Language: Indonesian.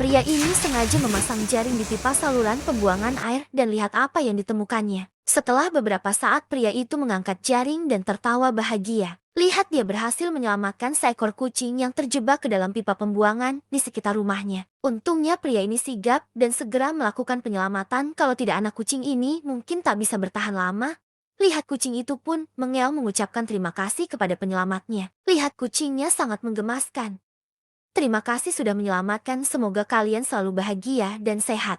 Pria ini sengaja memasang jaring di pipa saluran pembuangan air dan lihat apa yang ditemukannya. Setelah beberapa saat pria itu mengangkat jaring dan tertawa bahagia. Lihat dia berhasil menyelamatkan seekor kucing yang terjebak ke dalam pipa pembuangan di sekitar rumahnya. Untungnya pria ini sigap dan segera melakukan penyelamatan, kalau tidak anak kucing ini mungkin tak bisa bertahan lama. Lihat kucing itu pun mengeong mengucapkan terima kasih kepada penyelamatnya. Lihat kucingnya sangat menggemaskan. Terima kasih sudah menyelamatkan, semoga kalian selalu bahagia dan sehat.